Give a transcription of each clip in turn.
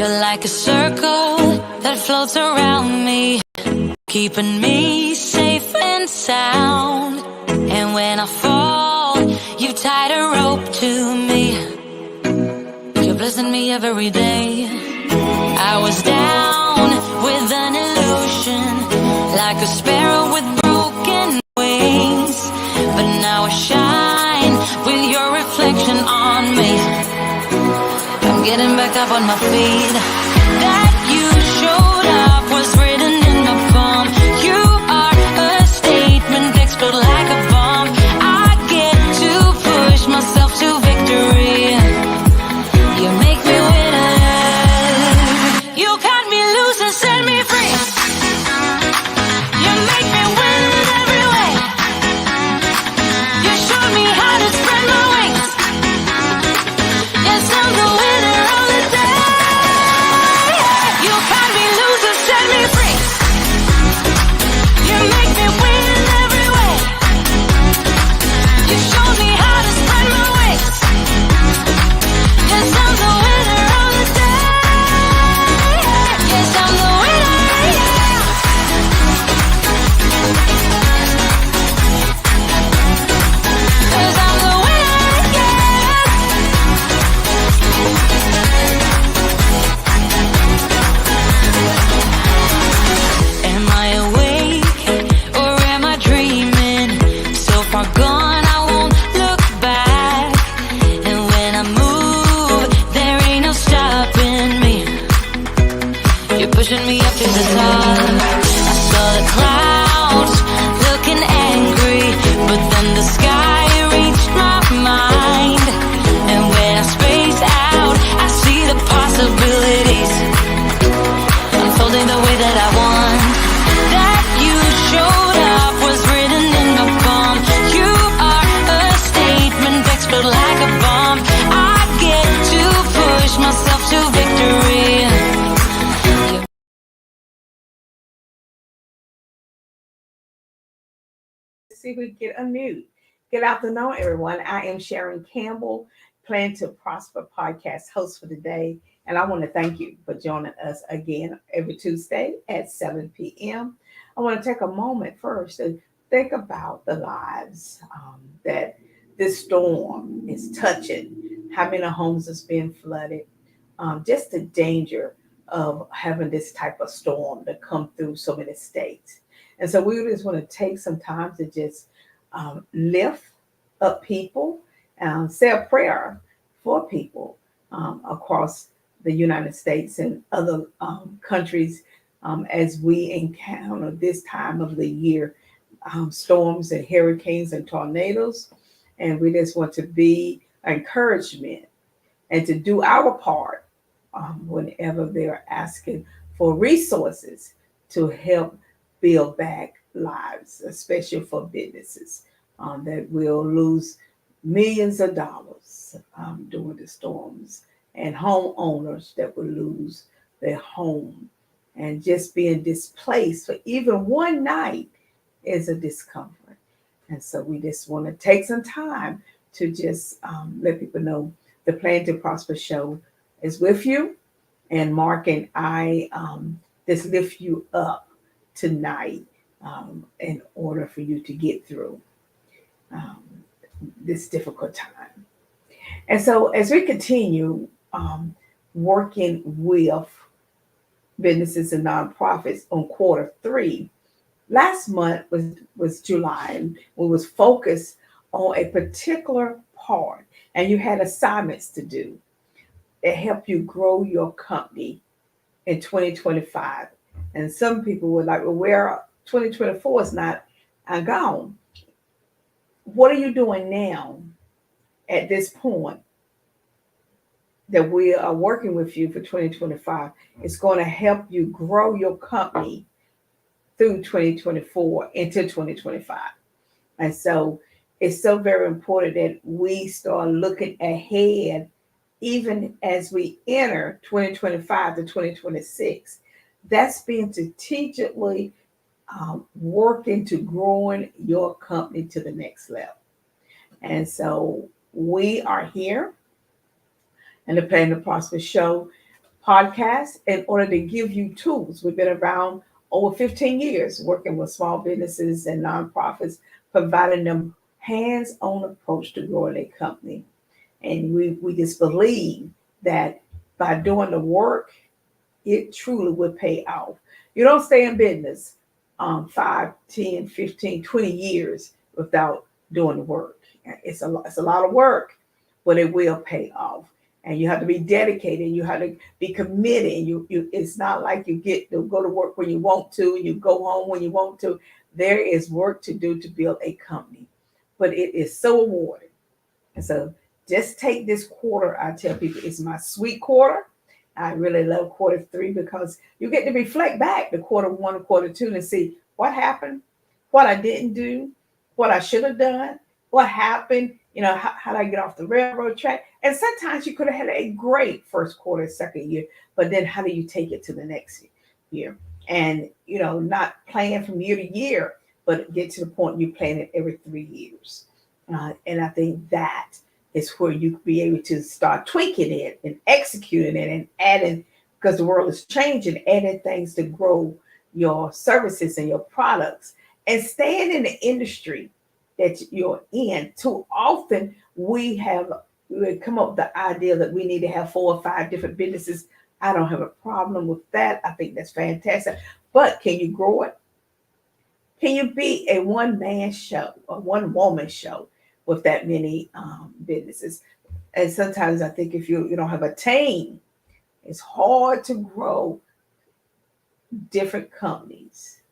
You're like a circle that floats around me, keeping me safe and sound. And when I fall, you tied a rope to me. You're blessing me every day. I was down with an illusion, like a sparrow with broken wings, but now I shine with your reflection on me. I'm getting back up on my feet. That you showed up was written in the palm. You are a statement, explode like a bomb. I get to push myself to victory. You make me winner. You cut me loose and set me free. You make me win in every way. You showed me how to spread my wings. Yes, I'm the winner of the day. You cut me loose and set me free. You make me win in every way. You showed me how to spread my wings. Yes, I'm the winner of the day. Yes, I'm the winner, yeah. 'Cause I'm the winner, yeah. Am I awake or am I dreaming? So far gone, I won't look back. And when I move, there ain't no stopping me. You're pushing me up to the top. I saw the clouds looking angry, but then the sky reached my mind. And when I space out, I see the possibilities unfolding the way that I want. That you showed up was written in the palm. You are a statement, explode like a bomb. I get to push myself to victory. See if we can get unmute. Good afternoon, everyone. I am Sharon Campbell, Plan to Prosper podcast host for today. And I want to thank you for joining us again every Tuesday at 7 p.m. I want to take a moment first to think about the lives that this storm is touching, how many homes is being flooded, just the danger of having this type of storm to come through so many states. And so we just want to take some time to just lift up people, say a prayer for people across the United States and other countries as we encounter this time of the year, storms and hurricanes and tornadoes. And we just want to be encouragement and to do our part whenever they're asking for resources to help build back lives, especially for businesses that will lose millions of dollars during the storms, and homeowners that will lose their home, and just being displaced for even one night is a discomfort. And so we just want to take some time to just let people know the Plan to Prosper show is with you, and Mark and I just lift you up tonight in order for you to get through this difficult time. And so as we continue working with businesses and nonprofits on quarter three, last month was July, and we was focused on a particular part, and you had assignments to do that help you grow your company in 2025. And some people were like, well, where 2024 is not gone. What are you doing now at this point that we are working with you for 2025? It's going to help you grow your company through 2024 into 2025. And so it's so very important that we start looking ahead, even as we enter 2025 to 2026. That's being strategically working to growing your company to the next level. And so we are here in the Plan to Prosper show podcast in order to give you tools. We've been around over 15 years working with small businesses and nonprofits, providing them hands-on approach to growing a company. And we just believe that by doing the work, it truly will pay off. You don't stay in business 5, 10, 15, 20 years without doing the work. It's a lot of work, but it will pay off. And you have to be dedicated. You have to be committed. It's not like you get to go to work when you want to, you go home when you want to. There is work to do to build a company, but it is so rewarding. And so just take this quarter. I tell people it's my sweet quarter. I really love quarter three because you get to reflect back to quarter one and quarter two and see what happened, what I didn't do, what I should have done, what happened, how did I get off the railroad track? And sometimes you could have had a great first quarter, second year, but then how do you take it to the next year? And, not plan from year to year, but get to the point you plan it every 3 years. And I think that is where you could be able to start tweaking it and executing it and adding, because the world is changing, adding things to grow your services and your products and staying in the industry that you're in. Too often we come up with the idea that we need to have 4 or 5 different businesses. I don't have a problem with that. I think that's fantastic. But can you grow it? Can you be a one-man show, a one-woman show with that many businesses? And sometimes I think if you don't have a team, it's hard to grow different companies.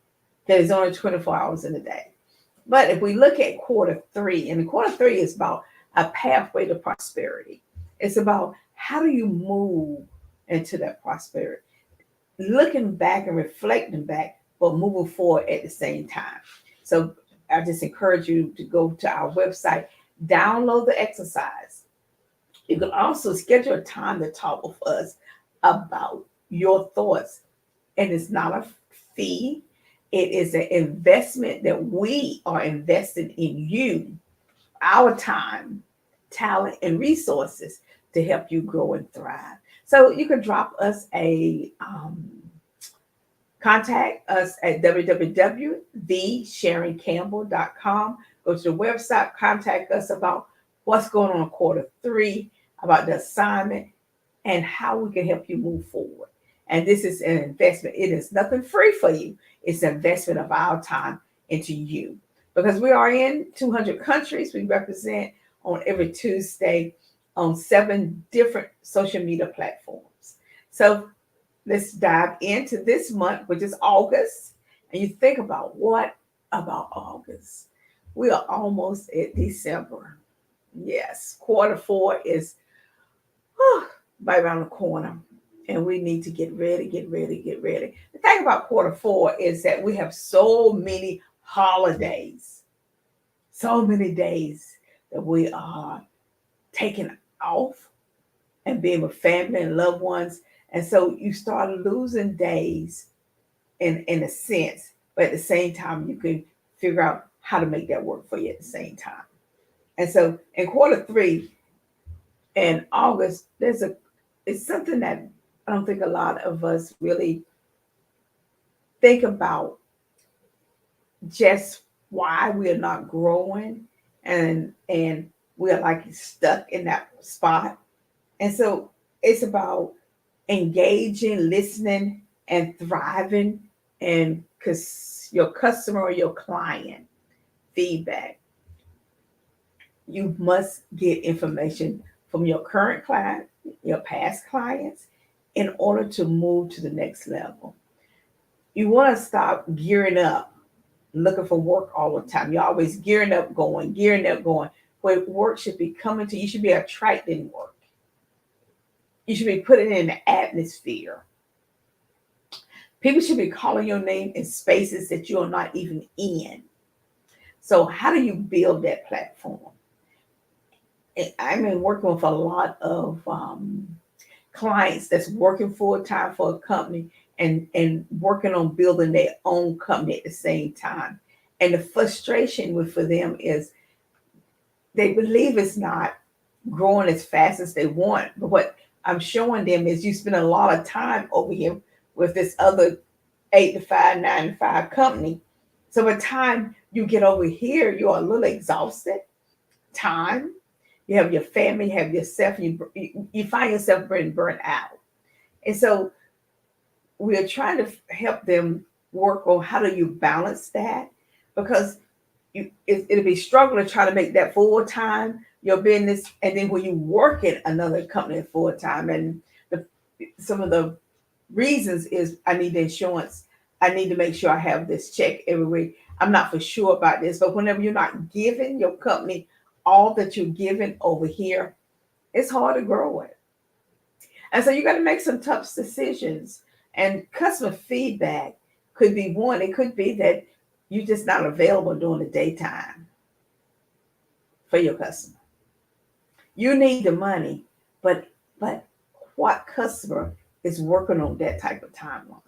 There's only 24 hours in a day. But if we look at quarter three, and quarter three is about a pathway to prosperity. It's about how do you move into that prosperity? Looking back and reflecting back, but moving forward at the same time. So I just encourage you to go to our website, download the exercise. You can also schedule a time to talk with us about your thoughts. And it's not a fee. It is an investment that we are investing in you, our time, talent, and resources to help you grow and thrive. So you can drop us a contact us at www.thesharoncampbell.com. Go to the website, contact us about what's going on in quarter three, about the assignment, and how we can help you move forward. And this is an investment. It is nothing free for you. It's an investment of our time into you. Because we are in 200 countries. We represent on every Tuesday on 7 different social media platforms. So let's dive into this month, which is August. And you think about, what about August? We are almost at December. Yes, quarter 4 is right around the corner. And we need to get ready. The thing about quarter 4 is that we have so many holidays, so many days that we are taking off and being with family and loved ones. And so you start losing days in a sense, but at the same time, you can figure out how to make that work for you at the same time. And so in quarter 3 in August, it's something that I don't think a lot of us really think about, just why we are not growing and we are like stuck in that spot. And so it's about engaging, listening, and thriving, and because your customer or your client feedback, you must get information from your current client, your past clients, in order to move to the next level. You want to stop gearing up, looking for work all the time. You're always gearing up, going. Where work should be coming to you, should be attracting work. You should be putting it in the atmosphere. People should be calling your name in spaces that you're not even in. So how do you build that platform? I've been working with a lot of clients that's working full time for a company and working on building their own company at the same time. And the frustration for them is they believe it's not growing as fast as they want. But what I'm showing them is you spend a lot of time over here with this other 8 to 5, 9 to 5 company. So by the time you get over here, you're a little exhausted. Time, you have your family, you have yourself, you find yourself being burnt out. And so we're trying to help them work on how do you balance that, because it'll be struggle to try to make that full time your business, and then when you work at another company full time, and the, some of the reasons is I need the insurance. I need to make sure I have this check every week. I'm not for sure about this, but whenever you're not giving your company all that you're giving over here, it's hard to grow it. And so you got to make some tough decisions. And customer feedback could be one. It could be that you're just not available during the daytime for your customer. You need the money, but what customer is working on that type of timeline?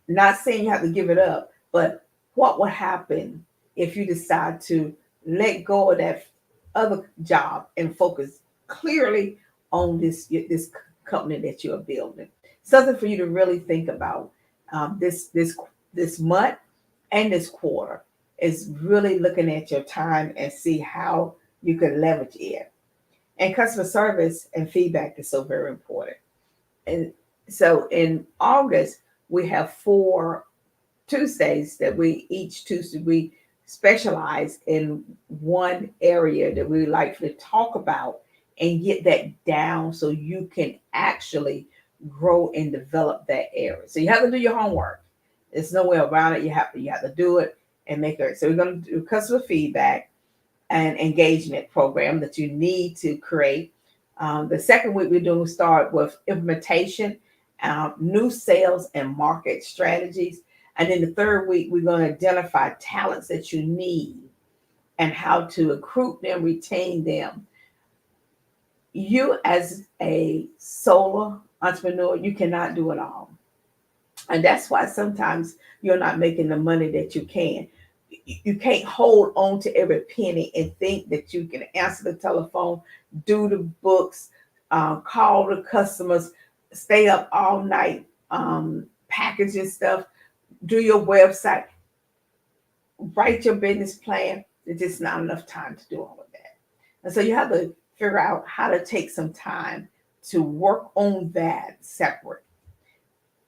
Not saying you have to give it up, but what would happen if you decide to let go of that other job and focus clearly on this company that you're building? Something for you to really think about this month and this quarter is really looking at your time and see how you can leverage it. And customer service and feedback is so very important. And so in August, we have 4 Tuesdays that each Tuesday we specialize in one area that we like to talk about and get that down so you can actually grow and develop that area. So you have to do your homework. There's no way around it. You have to do it and make it. So we're going to do customer feedback and engagement program that you need to create. The second week we're doing start with implementation, new sales and market strategies. And then the third week we're going to identify talents that you need and how to recruit them, retain them. You as a solo entrepreneur, you cannot do it all. And that's why sometimes you're not making the money that you can. You can't hold on to every penny and think that you can answer the telephone, do the books, call the customers, stay up all night, packaging stuff, do your website, write your business plan. There's just not enough time to do all of that. And so you have to figure out how to take some time to work on that separate.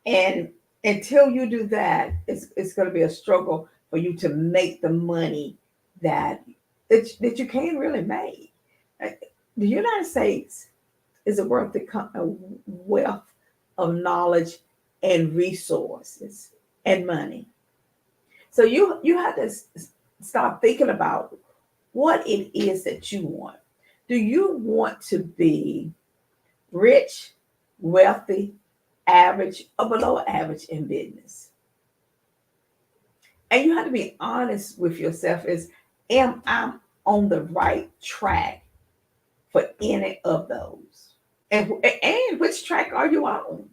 And until you do that, it's going to be a struggle for you to make the money that you can't really make. The United States is a wealth of knowledge and resources and money. So you have to start thinking about what it is that you want. Do you want to be rich, wealthy, average, or below average in business? And you have to be honest with yourself am I on the right track for any of those? And which track are you on?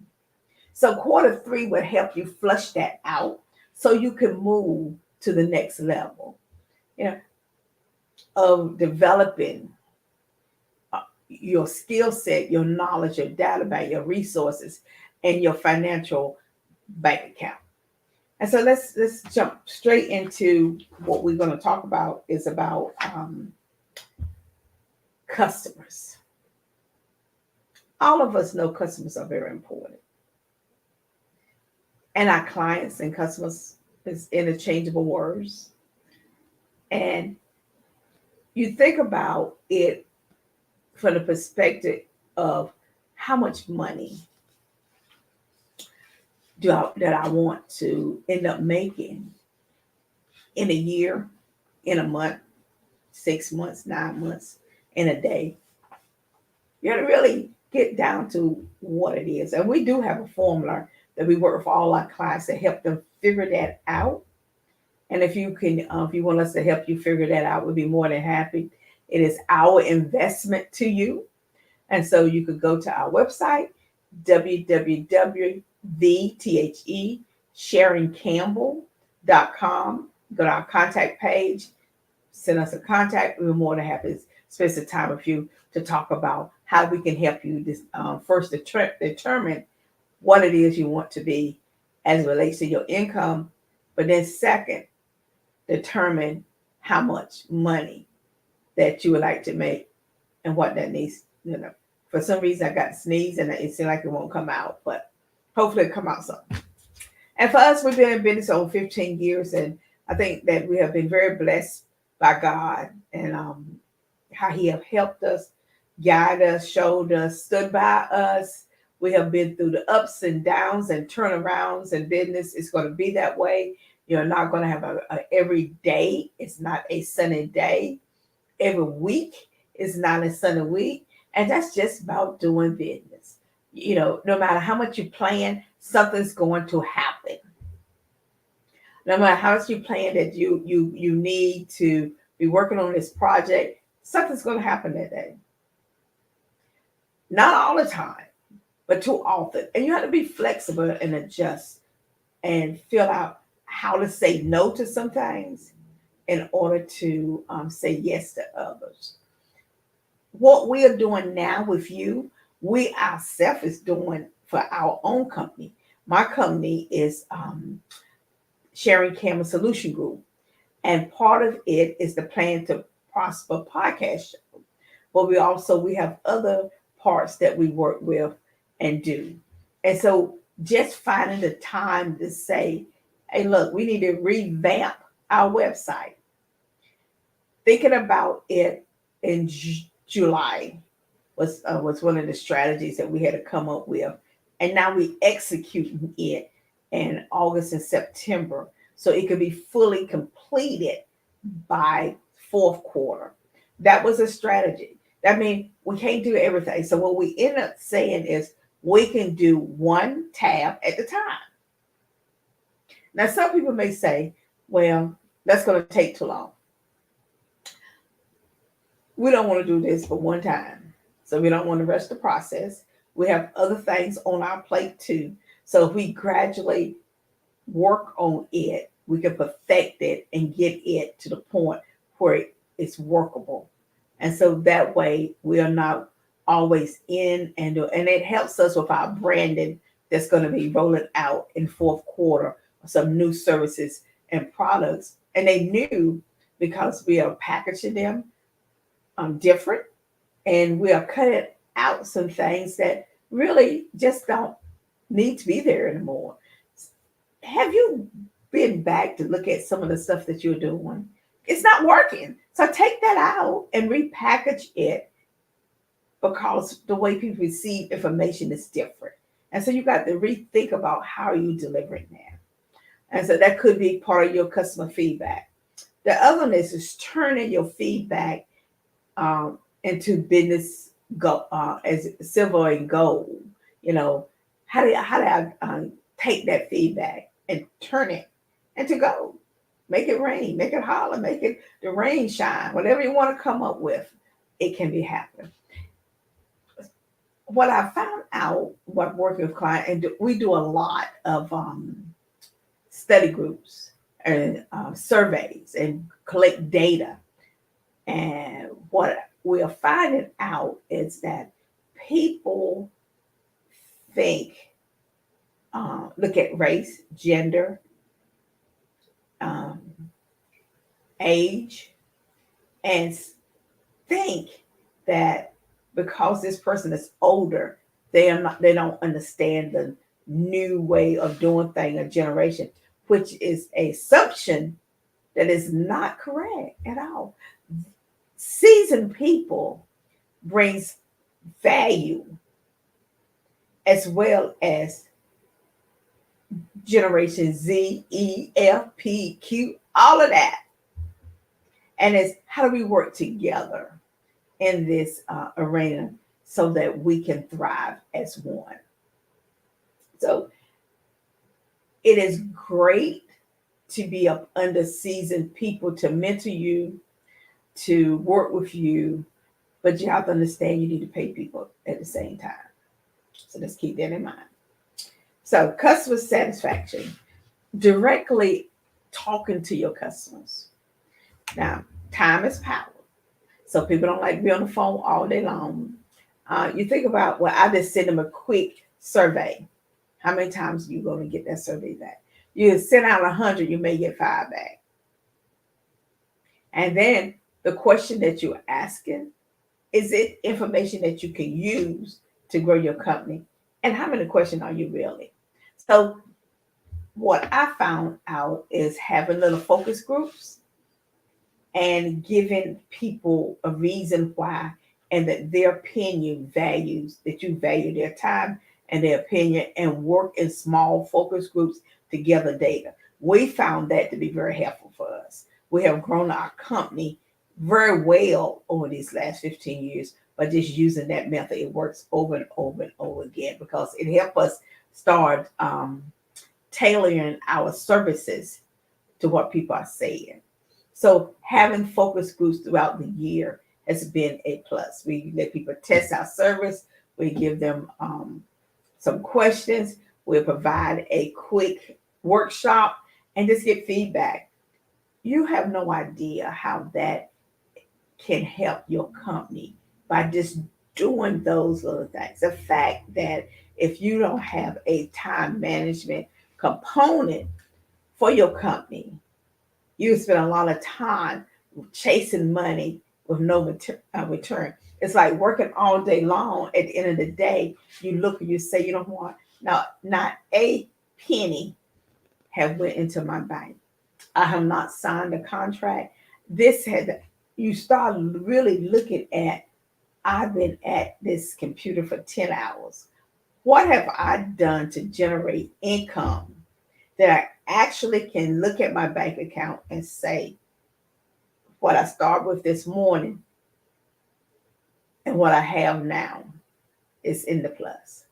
So quarter 3 will help you flush that out so you can move to the next level, of developing your skill set, your knowledge, your database, your resources, and your financial bank account. And so let's jump straight into what we're going to talk about is about customers. All of us know customers are very important. And our clients and customers is interchangeable words. And you think about it from the perspective of how much money that I want to end up making in a year, in a month, 6 months, 9 months, in a day. You got to really get down to what it is. And we do have a formula that we work with all our clients to help them figure that out. And if you want us to help you figure that out, we'd be more than happy. It is our investment to you. And so you could go to our website, www.SharonCampbell.com. Go to our contact page, send us a contact. We're more than happy to spend some time with you. to talk about how we can help you first determine what it is you want to be as it relates to your income, but then second, determine how much money that you would like to make and what that needs. For some reason I got to sneeze and it seems like it won't come out, but hopefully it come out some. And for us, we've been in business over 15 years, and I think that we have been very blessed by God and how He have helped us, guided us, showed us, stood by us. We have been through the ups and downs and turnarounds, and business is going to be that way. You're not going to have a every day. It's not a sunny day. Every week is not a sunny week. And that's just about doing business. No matter how much you plan, something's going to happen. No matter how much you plan that you need to be working on this project, something's going to happen that day. Not all the time, but too often. And you have to be flexible and adjust and figure out how to say no to some things in order to say yes to others. What we are doing now with you, we ourselves is doing for our own company. My company is Sharon Campbell Solution Group. And part of it is the Plan to Prosper podcast show. But we have other parts that we work with and do. And so just finding the time to say, hey, look, we need to revamp our website. Thinking about it in July was one of the strategies that we had to come up with. And now we executing it in August and September, so it could be fully completed by fourth quarter. That was a strategy. That means we can't do everything. So what we end up saying is we can do one tab at a time. Now, some people may say, well, that's going to take too long. We don't want to do this for one time. So we don't want to rush the process. We have other things on our plate too. So if we gradually work on it, we can perfect it and get it to the point where it's workable. And so that way we are not always in and it helps us with our branding that's going to be rolling out in fourth quarter, some new services and products. And they knew because we are packaging them different, and we are cutting out some things that really just don't need to be there anymore. Have you been back to look at some of the stuff that you're doing? It's not working. So take that out and repackage it, because the way people receive information is different. And so you got to rethink about how you delivering that. And so that could be part of your customer feedback. The other is turning your feedback into business as silver and gold. How do I take that feedback and turn it into gold? Make it rain, make it holler, make it the rain shine. Whatever you want to come up with, it can be happening. What I found out while working with clients, and we do a lot of study groups and surveys and collect data. And what we are finding out is that people look at race, gender, age, and think that because this person is older, they don't understand the new way of doing things, a generation, which is an assumption that is not correct at all. Seasoned people brings value as well as generation Z, E, F, P, Q, all of that. And it's how do we work together in this arena so that we can thrive as one. So it is great to be up under seasoned people to mentor you, to work with you, but you have to understand you need to pay people at the same time. So let's keep that in mind. So customer satisfaction, directly talking to your customers. Now, time is power. So people don't like to be on the phone all day long. You think about, well, I just send them a quick survey. How many times are you going to get that survey back? You send out 100, you may get 5 back. And then the question that you're asking, is it information that you can use to grow your company? And how many questions are you really? So what I found out is having little focus groups and giving people a reason why, and that their opinion values, that you value their time and their opinion, and work in small focus groups to gather data. We found that to be very helpful for us. We have grown our company very well over these last 15 years by just using that method. It works over and over and over again because it helps us start tailoring our services to what people are saying. So having focus groups throughout the year has been a plus. We let people test our service. We give them some questions. We provide a quick workshop and just get feedback. You have no idea how that can help your company by just doing those little things. The fact that if you don't have a time management component for your company, you spend a lot of time chasing money with no return. It's like working all day long. At the end of the day, you look and you say, you don't want, now, not a penny have went into my bank. I have not signed a contract. This had, you start really looking at, I've been at this computer for 10 hours. What have I done to generate income that I actually can look at my bank account and say, what I started with this morning and what I have now is in the plus.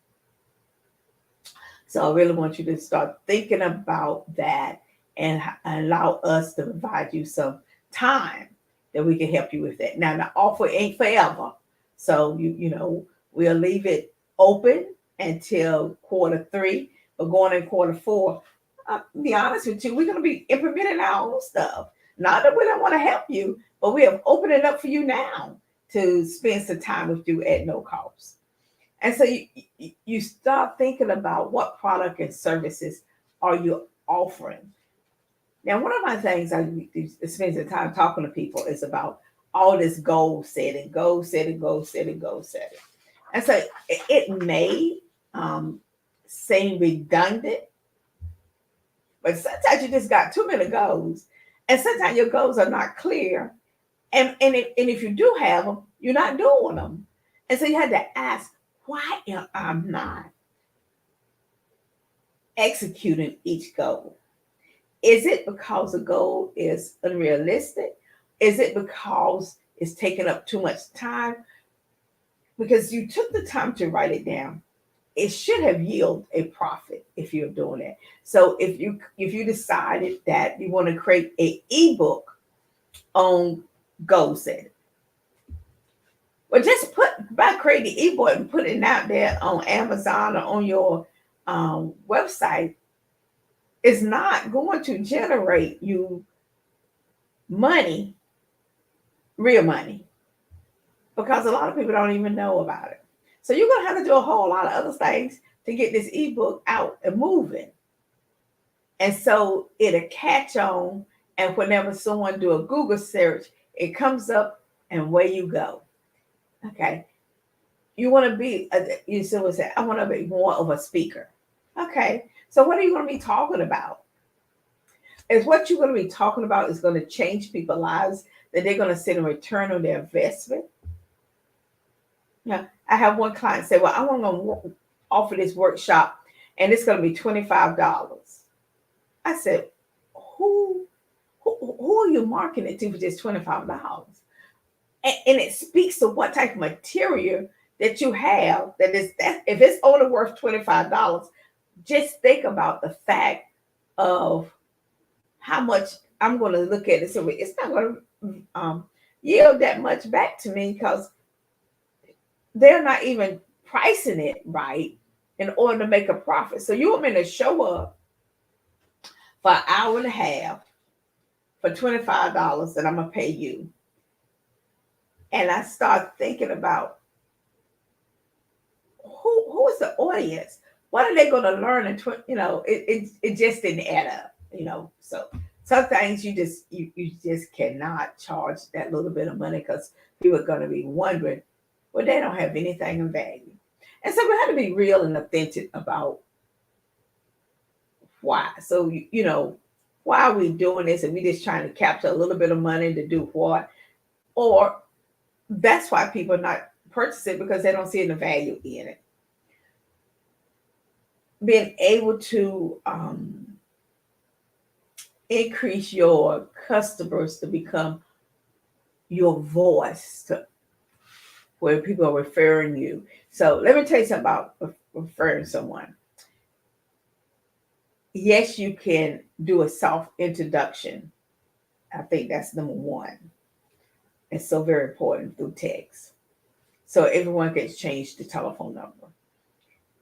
So I really want you to start thinking about that and allow us to provide you some time that we can help you with that. Now the offer ain't forever. So we'll leave it open until Q3, but going in Q4, I'll be honest with you, we're going to be implementing our own stuff. Not that we don't want to help you, but we have opened it up for you now to spend some time with you at no cost. And so you start thinking about what product and services are you offering. Now, one of my things I spend some time talking to people is about all this goal setting. And so it may seem redundant, but sometimes you just got too many goals, and sometimes your goals are not clear. And if you do have them, you're not doing them. And so you had to ask, why am I not executing each goal? Is it because the goal is unrealistic? Is it because it's taking up too much time? Because you took the time to write it down. It should have yielded a profit if you're doing it. So if you decided that you want to create an ebook on goal setting, well, just create the ebook and put it out there on Amazon or on your website, is not going to generate you money, real money, because a lot of people don't even know about it. So you're going to have to do a whole lot of other things to get this ebook out and moving. And so it'll catch on, and whenever someone do a Google search, it comes up and away you go. Okay. You want to be, you still say, I want to be more of a speaker. Okay. So what are you going to be talking about? Is what you're going to be talking about is going to change people's lives, that they're going to see a return on their investment. Yeah. I have one client say, well, I want to offer this workshop and it's going to be $25. I said, who are you marketing it to for just $25? And it speaks to what type of material that you have, that if it's only worth $25, just think about the fact of how much I'm going to look at it. So it's not going to yield that much back to me, because they're not even pricing it right in order to make a profit. So you want me to show up for an hour and a half for $25 that I'm going to pay you, And I start thinking about who is the audience? What are they going to learn? It just didn't add up. So some things you just cannot charge that little bit of money because people are going to be wondering, well, they don't have anything of value. And so we have to be real and authentic about why. So why are we doing this? And we just trying to capture a little bit of money to do what? Or that's why people are not purchasing because they don't see the value in it. Being able to increase your customers to become your voice to where people are referring you. So let me tell you something about referring someone. Yes, you can do a soft introduction. I think that's number one. It's so very important through text. So everyone gets changed the telephone number.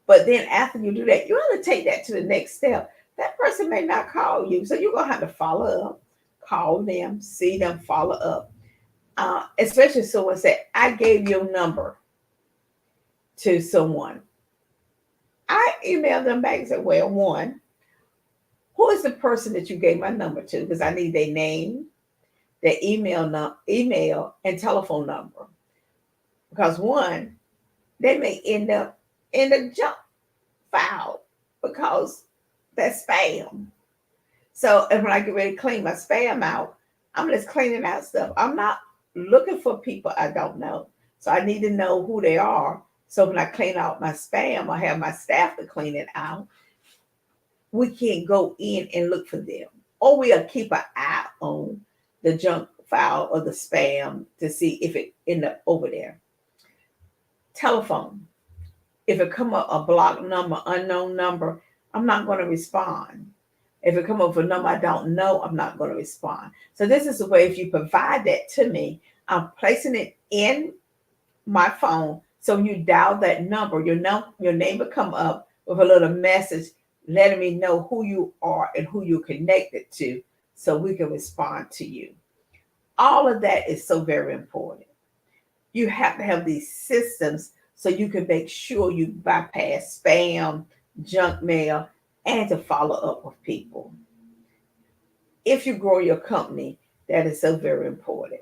But then after you do that, you have to take that to the next step. That person may not call you. So you're going to have to follow up, call them, see them, follow up. Especially if someone said, I gave your number to someone. I emailed them back and said, well, one, who is the person that you gave my number to? Because I need their name, their email and telephone number. Because one, they may end up in the junk file because that's spam. So, and when I get ready to clean my spam out, I'm just cleaning out stuff. I'm not looking for people I don't know. So I need to know who they are. So when I clean out my spam or have my staff to clean it out, we can't go in and look for them. Or we'll keep an eye on the junk file or the spam to see if it end up over there. Telephone. If it come up a block number, unknown number, I'm not going to respond. If it come up with a number I don't know, I'm not going to respond. So this is the way if you provide that to me, I'm placing it in my phone. So you dial that number, your name will come up with a little message letting me know who you are and who you're connected to so we can respond to you. All of that is so very important. You have to have these systems so you can make sure you bypass spam, junk mail, and to follow up with people. If you grow your company, that is so very important.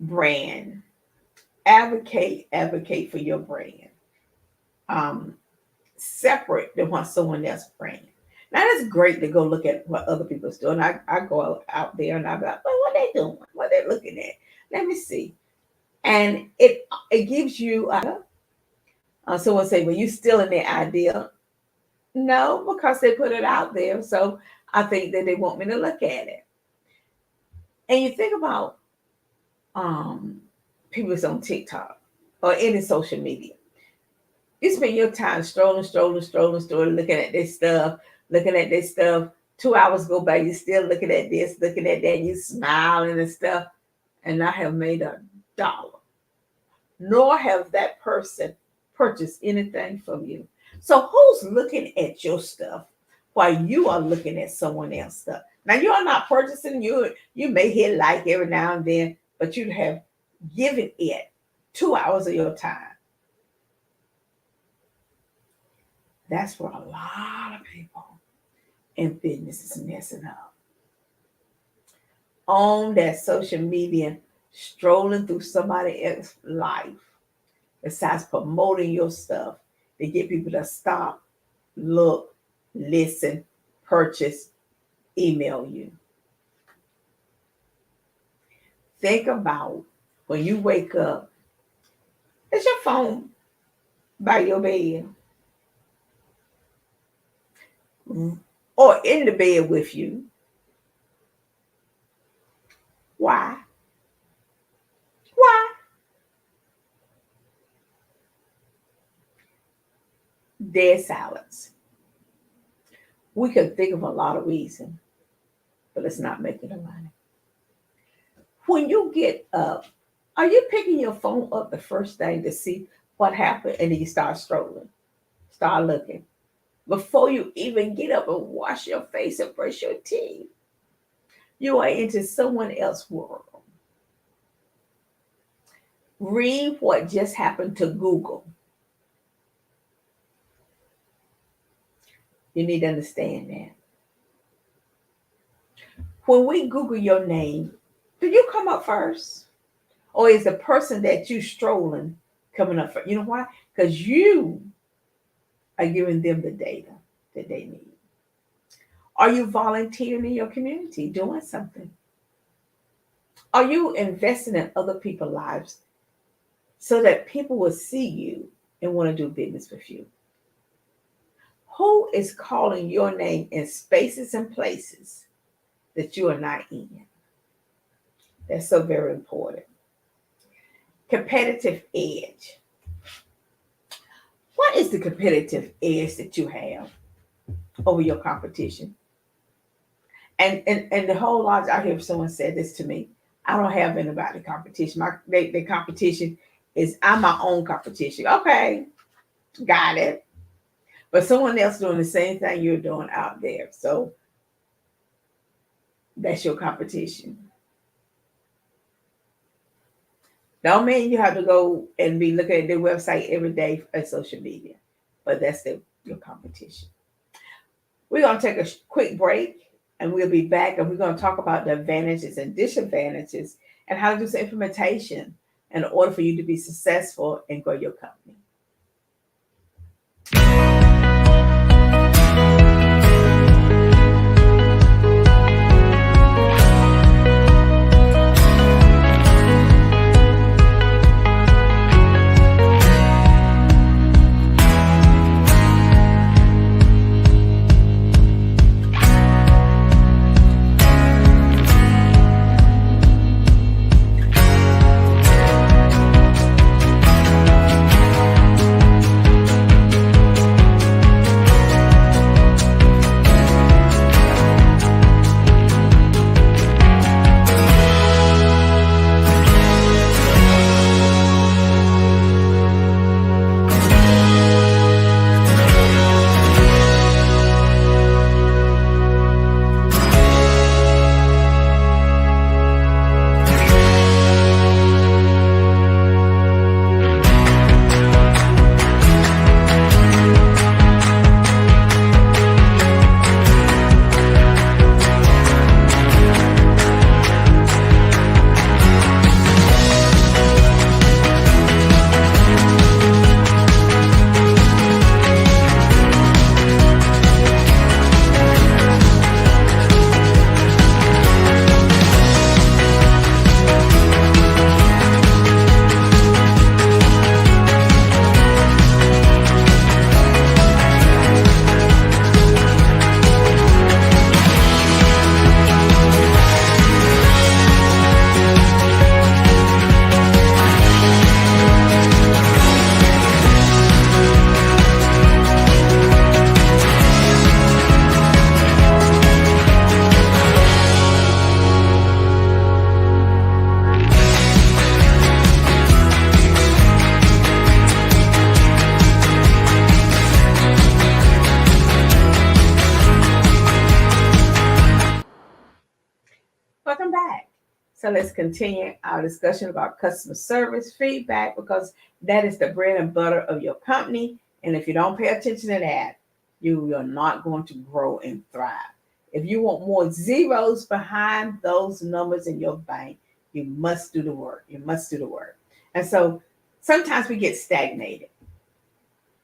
Brand. Advocate for your brand. Um, Separate than what someone else brand. Now it's great to go look at what other people's doing. I go out there and I'm like, well, what they doing? What they looking at? Let me see. And it gives you someone say, well, you stealing their idea. No, because they put it out there. So I think that they want me to look at it. And you think about people that's on TikTok or any social media. You spend your time strolling, looking at this stuff. 2 hours go by, you still looking at this, looking at that, you smiling and stuff, and I have made $1. Nor have that person purchased anything from you. So who's looking at your stuff while you are looking at someone else's stuff? Now you are not purchasing. You may hit like every now and then, but you have given it 2 hours of your time. That's where a lot of people in business is messing up. On that social media, strolling through somebody else's life, besides promoting your stuff, to get people to stop, look, listen, purchase, email you. Think about when you wake up, is your phone by your bed? Or in the bed with you? Why? Why? Dead silence. We could think of a lot of reasons, but it's not making the money. When you get up, are you picking your phone up the first thing to see what happened and then you start strolling, start looking? Before you even get up and wash your face and brush your teeth, you are into someone else's world. Read what just happened to Google. You need to understand that. When we Google your name, do you come up first? Or is the person that you strolling coming up first? You know why? Because you are giving them the data that they need. Are you volunteering in your community, doing something? Are you investing in other people's lives so that people will see you and want to do business with you? Who is calling your name in spaces and places that you are not in? That's so very important. Competitive edge. What is the competitive edge that you have over your competition? And the whole lot, I hear someone said this to me. I don't have anybody competition. The competition is I'm my own competition. Okay, got it. But someone else doing the same thing you're doing out there. So that's your competition. Don't mean you have to go and be looking at their website every day at social media, but that's your competition. We're going to take a quick break and we'll be back and we're going to talk about the advantages and disadvantages and how to do some implementation in order for you to be successful and grow your company. Welcome back. So let's continue our discussion about customer service feedback because that is the bread and butter of your company. And if you don't pay attention to that, you are not going to grow and thrive. If you want more zeros behind those numbers in your bank, you must do the work. You must do the work. And so sometimes we get stagnated.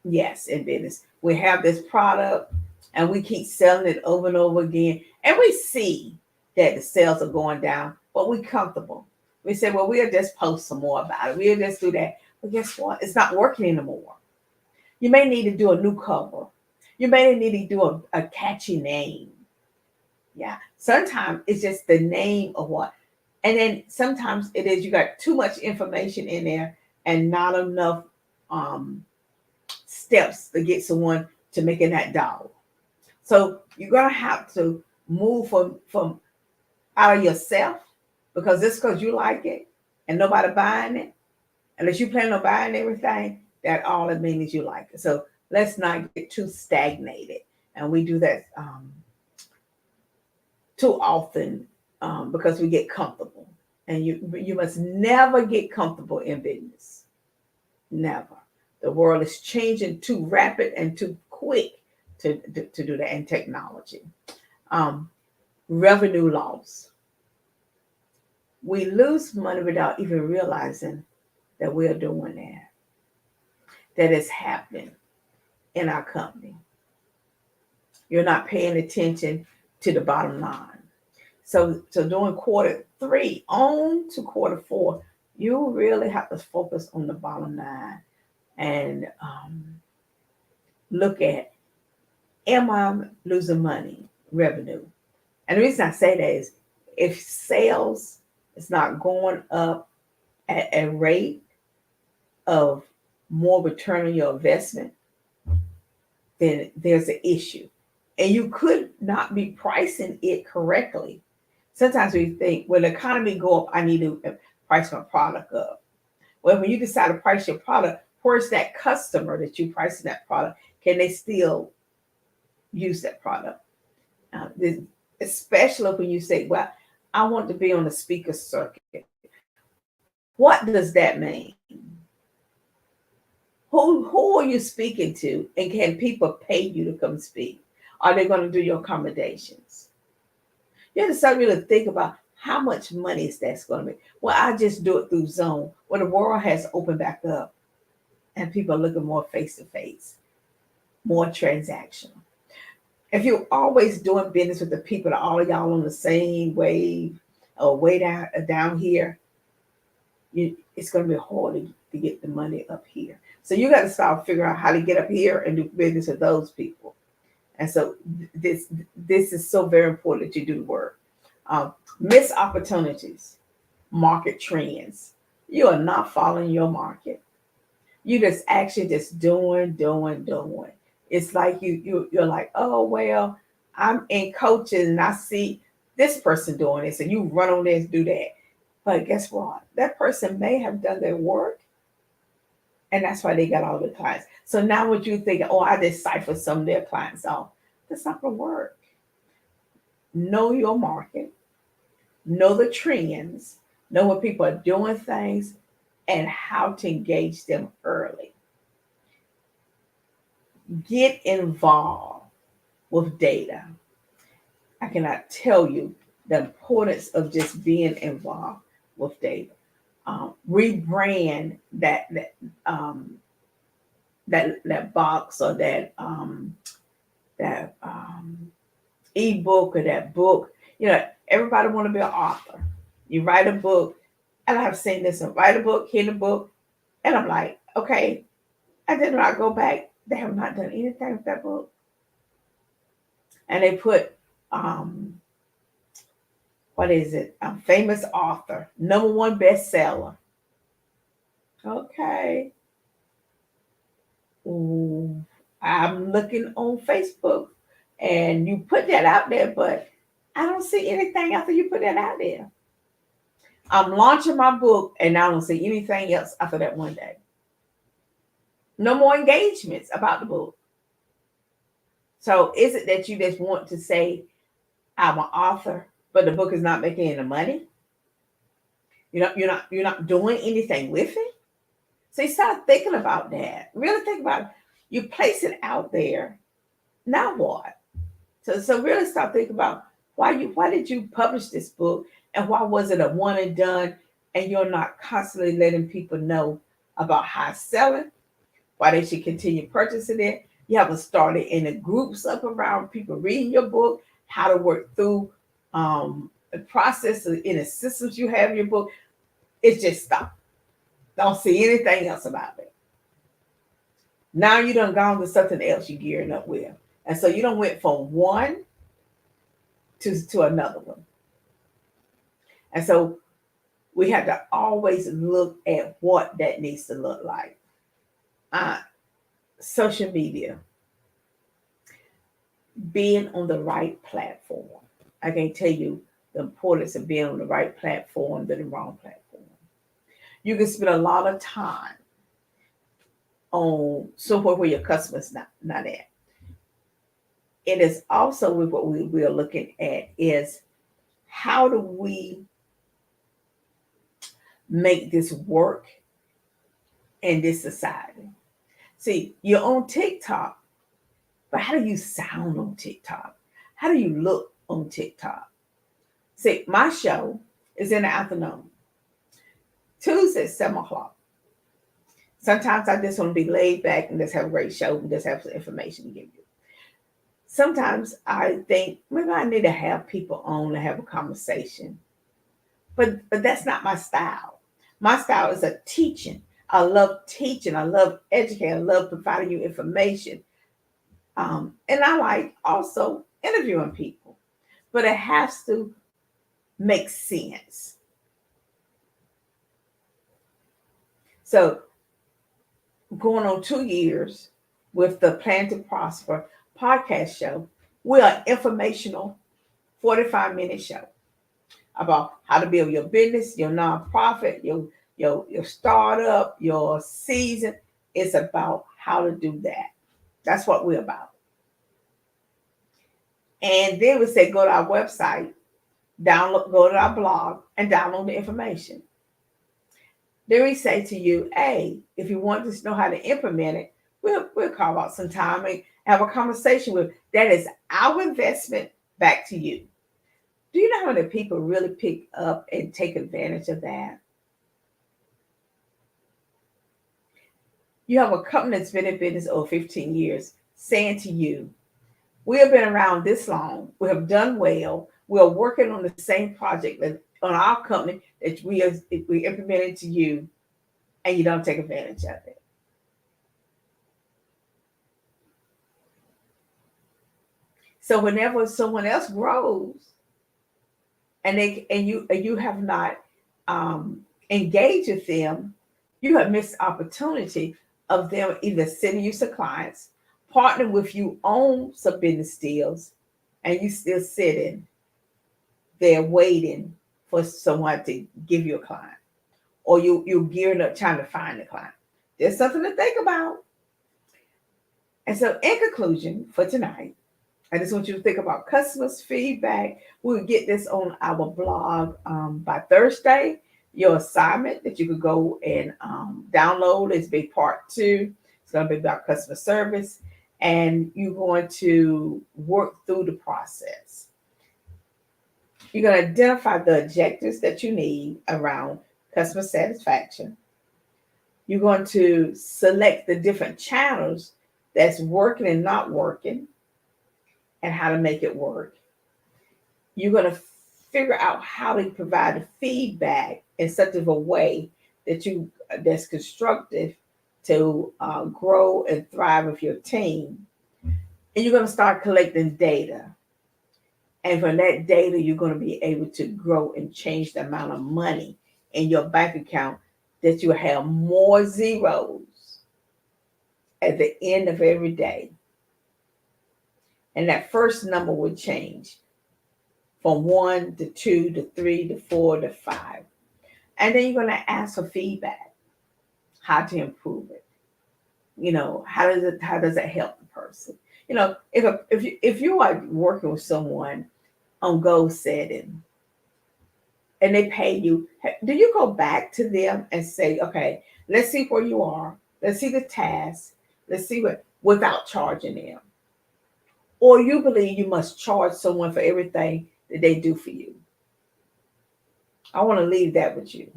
Yes, in business. We have this product and we keep selling it over and over again. And we see that the sales are going down, but we're comfortable. We say, well, we'll just post some more about it. We'll just do that. But guess what? It's not working anymore. You may need to do a new cover. You may need to do a catchy name. Yeah. Sometimes it's just the name of what. And then sometimes it is you got too much information in there and not enough steps to get someone to making that dollar. So you're gonna have to move from out of yourself because it's because you like it and nobody buying it. Unless you plan on buying everything, that all it means is you like it. So let's not get too stagnated. And we do that too often because we get comfortable. And you must never get comfortable in business. Never. The world is changing too rapid and too quick to do that in technology. Um, Revenue loss. We lose money without even realizing that we are doing that. That is happening in our company. You're not paying attention to the bottom line. So during quarter three on to quarter four, you really have to focus on the bottom line and look at, am I losing money, revenue? And the reason I say that is if sales is not going up at a rate of more return on your investment, then there's an issue. And you could not be pricing it correctly. Sometimes we think, well, the economy go up, I need to price my product up. Well, when you decide to price your product, where's that customer that you pricing that product? Can they still use that product? Especially when you say, well, I want to be on the speaker circuit. What does that mean? Who are you speaking to? And can people pay you to come speak? Are they going to do your accommodations? You have to start really think about how much money is that's going to be. Well, I just do it through Zoom. Well, the world has opened back up and people are looking more face to face, more transactional. If you're always doing business with the people that all of y'all on the same wave or way down here, it's going to be hard to get the money up here. So you got to start figuring out how to get up here and do business with those people. And so this is so very important that you do the work. Missed opportunities, market trends. You are not following your market. You just actually just doing. It's like you're like, oh well, I'm in coaching and I see this person doing this, and you run on this, do that. But guess what? That person may have done their work, and that's why they got all the clients. So now what you think, oh, I decipher some of their clients off. That's not gonna work. Know your market, know the trends, know what people are doing things, and how to engage them early. Get involved with data. I cannot tell you the importance of just being involved with data. Rebrand that box or that ebook or that book. You know, everybody want to be an author. You write a book, and I've seen this and write a book, hit a book, and I'm like, okay. And then when I go back, they have not done anything with that book. And they put what is it? A famous author, #1 bestseller. Okay. Ooh, I'm looking on Facebook and you put that out there, but I don't see anything after you put that out there. I'm launching my book and I don't see anything else after that one day. No more engagements about the book. So is it that you just want to say, I'm an author, but the book is not making any money? You're not doing anything with it. So you start thinking about that. Really think about it. You place it out there. Now what? So really start thinking about why did you publish this book and why was it a one and done and you're not constantly letting people know about how it's selling, why they should continue purchasing it. You haven't started any groups up around people reading your book, how to work through the process in the systems you have in your book. It's just stopped. Don't see anything else about it. Now you done gone to something else you're gearing up with. And so you done went from one to another one. And so we have to always look at what that needs to look like. Social media, being on the right platform. I can tell you the importance of being on the right platform than the wrong platform. You can spend a lot of time on somewhere where your customer's not at. It is also what we are looking at is how do we make this work in this society. See, you're on TikTok, but how do you sound on TikTok? How do you look on TikTok? See, my show is in the afternoon, Tuesday at 7 o'clock. Sometimes I just want to be laid back and just have a great show and just have some information to give you. Sometimes I think maybe I need to have people on and have a conversation. But that's not my style. My style is a teaching. I love teaching. I love educating. I love providing you information. And I like also interviewing people. But it has to make sense. So going on 2 years with the Plan to Prosper podcast show, we're an informational 45-minute show about how to build your business, your nonprofit, your startup, your season. It's about how to do that. That's what we're about. And then we say go to our website, go to our blog, and download the information. Then we say to you, hey, if you want to know how to implement it, we'll carve out some time and have a conversation with. That is our investment back to you. Do you know how many people really pick up and take advantage of that? You have a company that's been in business over 15 years saying to you, we have been around this long. We have done well. We're working on the same project on our company that we implemented to you, and you don't take advantage of it. So whenever someone else grows, and you have not engaged with them, you have missed opportunity of them either sending you some clients, partnering with you on some business deals, and you still sitting there waiting for someone to give you a client, or you're gearing up trying to find a client. There's something to think about. And so in conclusion for tonight, I just want you to think about customers' feedback. We'll get this on our blog by Thursday. Your assignment that you could go and download is big part 2. It's going to be about customer service. And you're going to work through the process. You're going to identify the objectives that you need around customer satisfaction. You're going to select the different channels that's working and not working, and how to make it work. You're going to figure out how to provide feedback in such of a way that's constructive to grow and thrive with your team. And you're going to start collecting data. And from that data, you're going to be able to grow and change the amount of money in your bank account, that you have more zeros at the end of every day. And that first number would change from 1 to 2 to 3 to 4 to 5. And then you're going to ask for feedback, how to improve it. How does it help the person? If you are working with someone on goal setting and they pay you, do you go back to them and say, okay, let's see where you are. Let's see the task. Let's see without charging them. Or you believe you must charge someone for everything that they do for you. I want to leave that with you.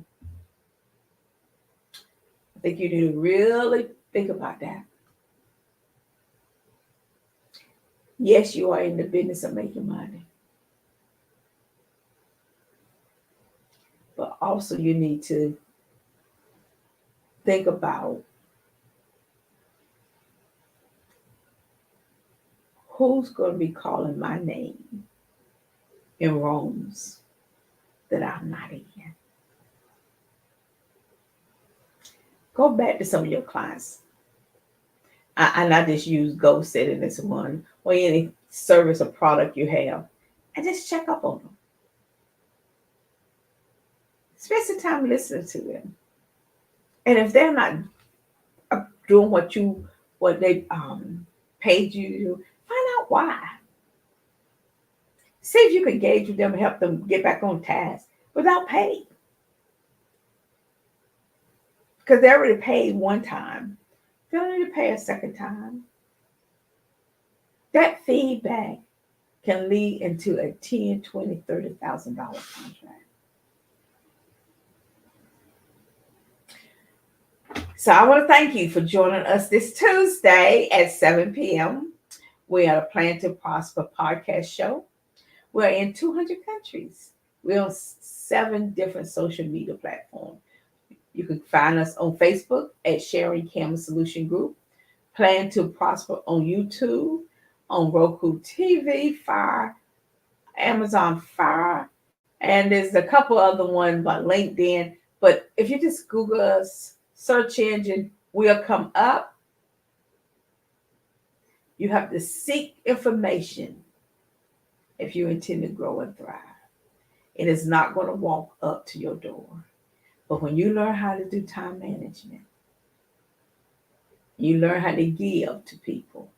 I think you need to really think about that. Yes, you are in the business of making money. But also you need to think about who's going to be calling my name in rooms that I'm not in. Go back to some of your clients. And I just use goal setting as one, or any service or product you have, and just check up on them. Spend some time listening to them. And if they're not doing what they paid you to do, find out why. See if you can engage with them and help them get back on task without pay. because they already paid one time. They don't need to pay a second time. That feedback can lead into a $10, $20, $30,000 contract. So I want to thank you for joining us this Tuesday at 7 p.m. We are a Plan to Prosper podcast show. We're in 200 countries. We're on 7 different social media platforms. You can find us on Facebook at Sharing Camera Solution Group, Plan to Prosper on YouTube, on Roku TV, Fire, Amazon Fire, and there's a couple other ones by LinkedIn. But if you just Google us, search engine will come up. You have to seek information if you intend to grow and thrive. It is not going to walk up to your door. But when you learn how to do time management, you learn how to give to people,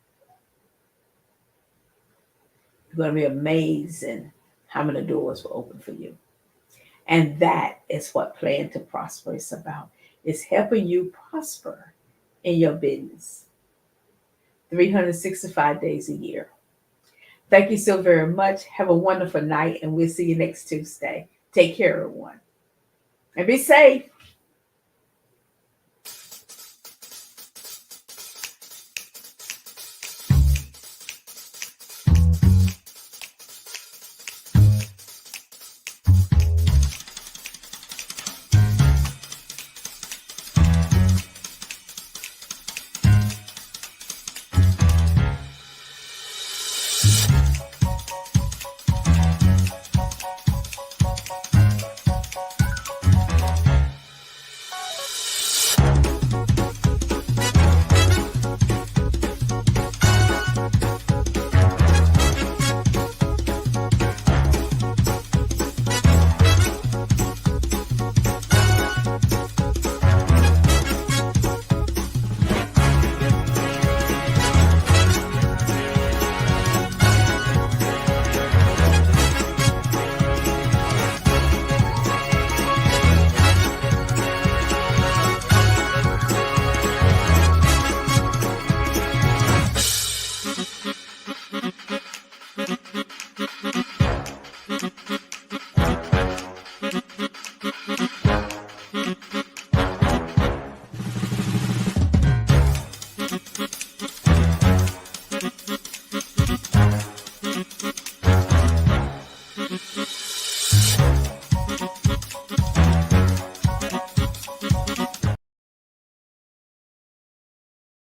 you're going to be amazing how many doors will open for you. And that is what Plan to Prosper is about. It's helping you prosper in your business 365 days a year. Thank you so very much. Have a wonderful night, and we'll see you next Tuesday. Take care, everyone. And be safe.